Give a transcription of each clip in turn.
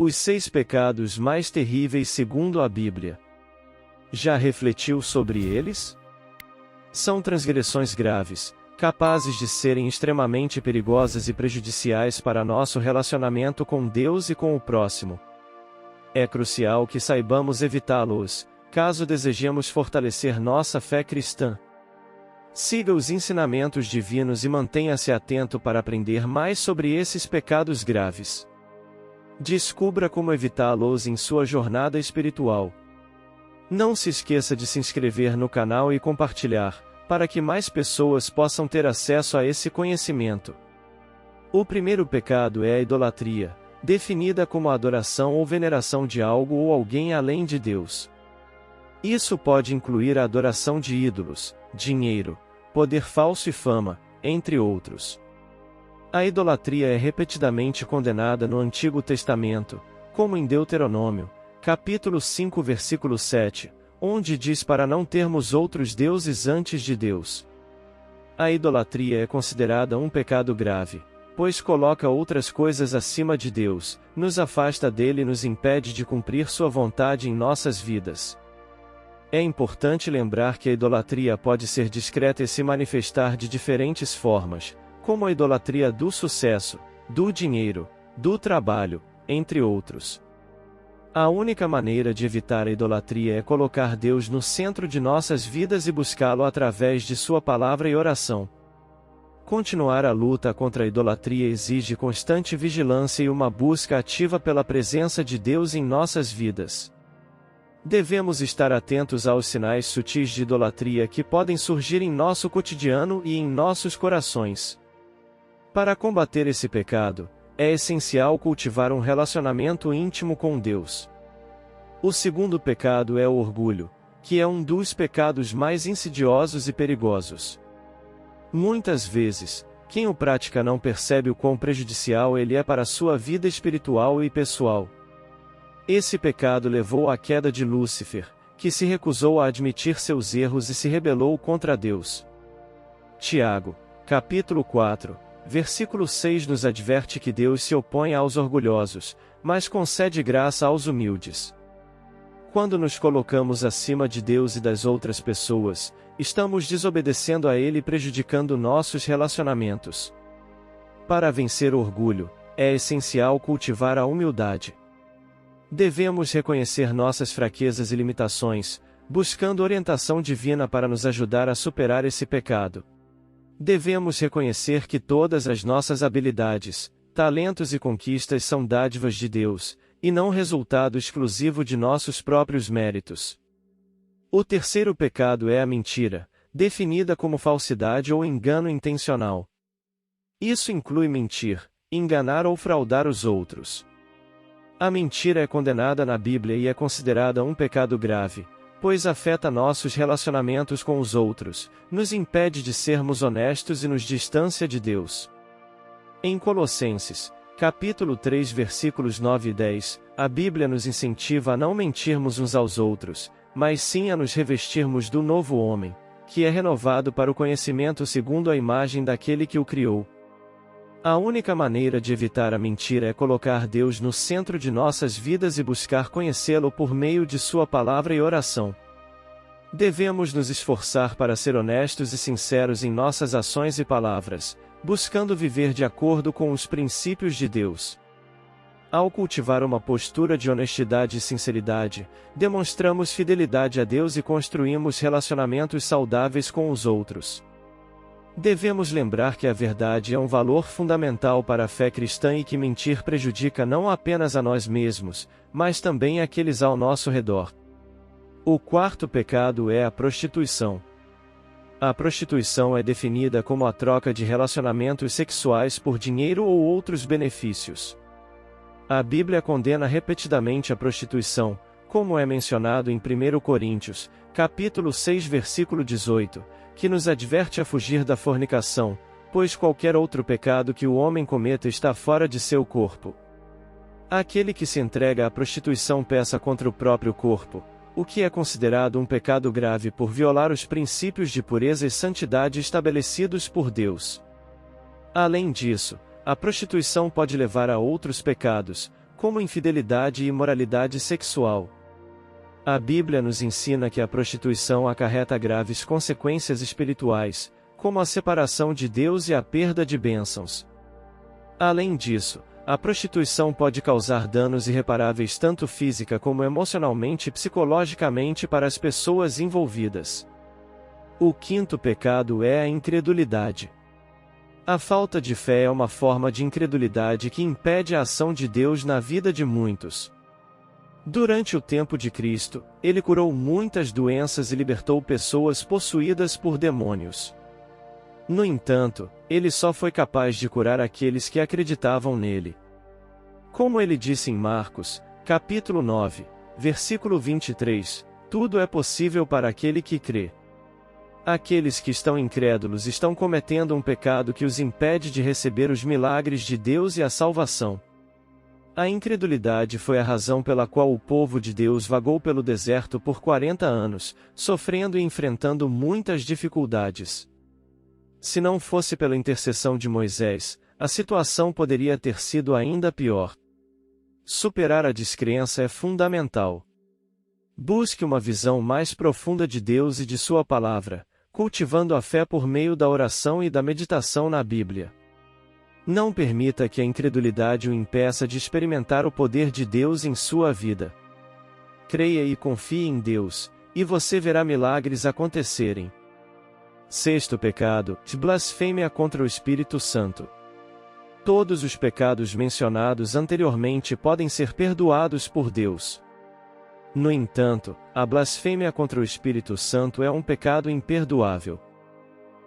Os 6 pecados mais terríveis segundo a Bíblia. Já refletiu sobre eles? São transgressões graves, capazes de serem extremamente perigosas e prejudiciais para nosso relacionamento com Deus e com o próximo. É crucial que saibamos evitá-los, caso desejemos fortalecer nossa fé cristã. Siga os ensinamentos divinos e mantenha-se atento para aprender mais sobre esses pecados graves. Descubra como evitá-los em sua jornada espiritual. Não se esqueça de se inscrever no canal e compartilhar, para que mais pessoas possam ter acesso a esse conhecimento. O primeiro pecado é a idolatria, definida como a adoração ou veneração de algo ou alguém além de Deus. Isso pode incluir a adoração de ídolos, dinheiro, poder falso e fama, entre outros. A idolatria é repetidamente condenada no Antigo Testamento, como em Deuteronômio, capítulo 5 versículo 7, onde diz para não termos outros deuses antes de Deus. A idolatria é considerada um pecado grave, pois coloca outras coisas acima de Deus, nos afasta dele e nos impede de cumprir sua vontade em nossas vidas. É importante lembrar que a idolatria pode ser discreta e se manifestar de diferentes formas, como a idolatria do sucesso, do dinheiro, do trabalho, entre outros. A única maneira de evitar a idolatria é colocar Deus no centro de nossas vidas e buscá-lo através de sua palavra e oração. Continuar a luta contra a idolatria exige constante vigilância e uma busca ativa pela presença de Deus em nossas vidas. Devemos estar atentos aos sinais sutis de idolatria que podem surgir em nosso cotidiano e em nossos corações. Para combater esse pecado, é essencial cultivar um relacionamento íntimo com Deus. O segundo pecado é o orgulho, que é um dos pecados mais insidiosos e perigosos. Muitas vezes, quem o pratica não percebe o quão prejudicial ele é para sua vida espiritual e pessoal. Esse pecado levou à queda de Lúcifer, que se recusou a admitir seus erros e se rebelou contra Deus. Tiago, capítulo 4, versículo 6 nos adverte que Deus se opõe aos orgulhosos, mas concede graça aos humildes. Quando nos colocamos acima de Deus e das outras pessoas, estamos desobedecendo a Ele e prejudicando nossos relacionamentos. Para vencer o orgulho, é essencial cultivar a humildade. Devemos reconhecer nossas fraquezas e limitações, buscando orientação divina para nos ajudar a superar esse pecado. Devemos reconhecer que todas as nossas habilidades, talentos e conquistas são dádivas de Deus, e não resultado exclusivo de nossos próprios méritos. O terceiro pecado é a mentira, definida como falsidade ou engano intencional. Isso inclui mentir, enganar ou fraudar os outros. A mentira é condenada na Bíblia e é considerada um pecado grave, pois afeta nossos relacionamentos com os outros, nos impede de sermos honestos e nos distancia de Deus. Em Colossenses, capítulo 3 versículos 9 e 10, a Bíblia nos incentiva a não mentirmos uns aos outros, mas sim a nos revestirmos do novo homem, que é renovado para o conhecimento segundo a imagem daquele que o criou. A única maneira de evitar a mentira é colocar Deus no centro de nossas vidas e buscar conhecê-lo por meio de sua palavra e oração. Devemos nos esforçar para ser honestos e sinceros em nossas ações e palavras, buscando viver de acordo com os princípios de Deus. Ao cultivar uma postura de honestidade e sinceridade, demonstramos fidelidade a Deus e construímos relacionamentos saudáveis com os outros. Devemos lembrar que a verdade é um valor fundamental para a fé cristã e que mentir prejudica não apenas a nós mesmos, mas também aqueles ao nosso redor. O quarto pecado é a prostituição. A prostituição é definida como a troca de relacionamentos sexuais por dinheiro ou outros benefícios. A Bíblia condena repetidamente a prostituição, como é mencionado em 1 Coríntios, capítulo 6 versículo 18, que nos adverte a fugir da fornicação, pois qualquer outro pecado que o homem cometa está fora de seu corpo. Aquele que se entrega à prostituição peca contra o próprio corpo, o que é considerado um pecado grave por violar os princípios de pureza e santidade estabelecidos por Deus. Além disso, a prostituição pode levar a outros pecados, como infidelidade e imoralidade sexual. A Bíblia nos ensina que a prostituição acarreta graves consequências espirituais, como a separação de Deus e a perda de bênçãos. Além disso, a prostituição pode causar danos irreparáveis tanto física como emocionalmente e psicologicamente para as pessoas envolvidas. O quinto pecado é a incredulidade. A falta de fé é uma forma de incredulidade que impede a ação de Deus na vida de muitos. Durante o tempo de Cristo, ele curou muitas doenças e libertou pessoas possuídas por demônios. No entanto, ele só foi capaz de curar aqueles que acreditavam nele. Como ele disse em Marcos, capítulo 9, versículo 23, tudo é possível para aquele que crê. Aqueles que estão incrédulos estão cometendo um pecado que os impede de receber os milagres de Deus e a salvação. A incredulidade foi a razão pela qual o povo de Deus vagou pelo deserto por 40 anos, sofrendo e enfrentando muitas dificuldades. Se não fosse pela intercessão de Moisés, a situação poderia ter sido ainda pior. Superar a descrença é fundamental. Busque uma visão mais profunda de Deus e de sua palavra, cultivando a fé por meio da oração e da meditação na Bíblia. Não permita que a incredulidade o impeça de experimentar o poder de Deus em sua vida. Creia e confie em Deus, e você verá milagres acontecerem. Sexto pecado, blasfêmia contra o Espírito Santo. Todos os pecados mencionados anteriormente podem ser perdoados por Deus. No entanto, a blasfêmia contra o Espírito Santo é um pecado imperdoável.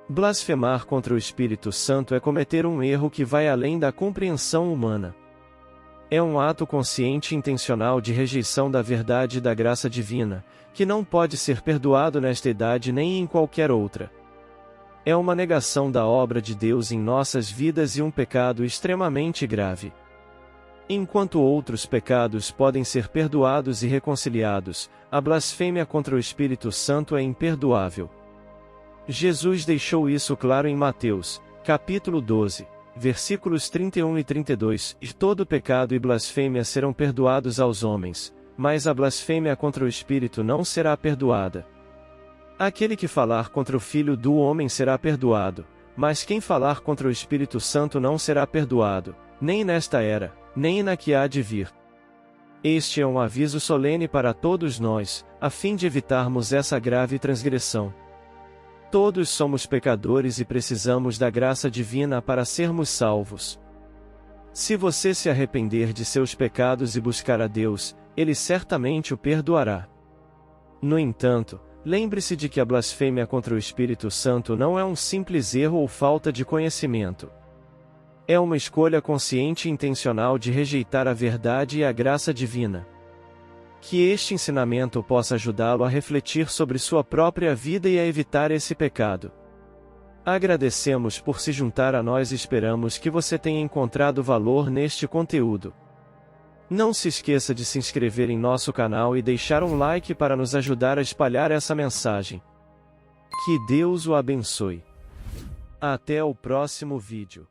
Blasfemar contra o Espírito Santo é cometer um erro que vai além da compreensão humana. É um ato consciente e intencional de rejeição da verdade e da graça divina, que não pode ser perdoado nesta idade nem em qualquer outra. É uma negação da obra de Deus em nossas vidas e um pecado extremamente grave. Enquanto outros pecados podem ser perdoados e reconciliados, a blasfêmia contra o Espírito Santo é imperdoável. Jesus deixou isso claro em Mateus, capítulo 12, versículos 31 e 32, e todo pecado e blasfêmia serão perdoados aos homens, mas a blasfêmia contra o Espírito não será perdoada. Aquele que falar contra o Filho do Homem será perdoado, mas quem falar contra o Espírito Santo não será perdoado, nem nesta era, nem na que há de vir. Este é um aviso solene para todos nós, a fim de evitarmos essa grave transgressão. Todos somos pecadores e precisamos da graça divina para sermos salvos. Se você se arrepender de seus pecados e buscar a Deus, Ele certamente o perdoará. No entanto, lembre-se de que a blasfêmia contra o Espírito Santo não é um simples erro ou falta de conhecimento. É uma escolha consciente e intencional de rejeitar a verdade e a graça divina. Que este ensinamento possa ajudá-lo a refletir sobre sua própria vida e a evitar esse pecado. Agradecemos por se juntar a nós e esperamos que você tenha encontrado valor neste conteúdo. Não se esqueça de se inscrever em nosso canal e deixar um like para nos ajudar a espalhar essa mensagem. Que Deus o abençoe. Até o próximo vídeo.